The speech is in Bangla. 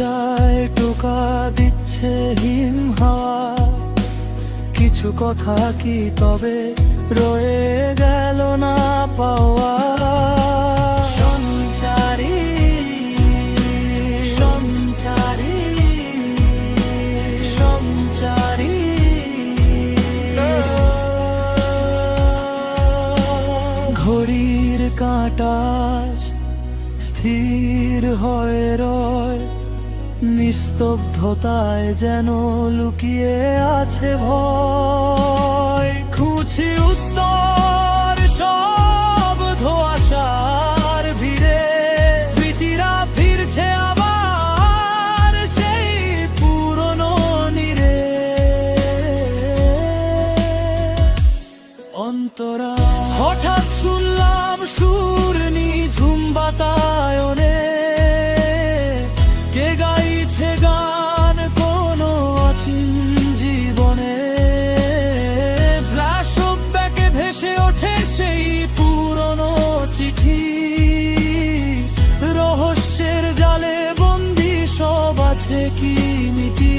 দরজায় টোকা দিচ্ছে হিম হাওয়া, কিছু কথা কি তবে রয়ে গেল না পাওয়া। সঞ্চারী সঞ্চারী সঞ্চারী, ঘড়ির কাঁটা স্থির হয়ে রয়, নিস্তব্ধতায় যেন লুকিয়ে আছে ভয়। খুঁজি উত্তর সব ধোঁয়াশার ভিড়ে, স্মৃতিরা ফিরছে আবার সেই পুরনো নীড়ে। অন্তরা হঠাৎ শুনলাম সুর নিঝুম বাতায়নে, কে গাইছে গান কোনো অচিন জীবনে। ফ্ল্যাশব্যাকে ভেসে ওঠে সেই পুরনো চিঠি, রহস্যের জালে বন্দি সব আছে কি মিটি।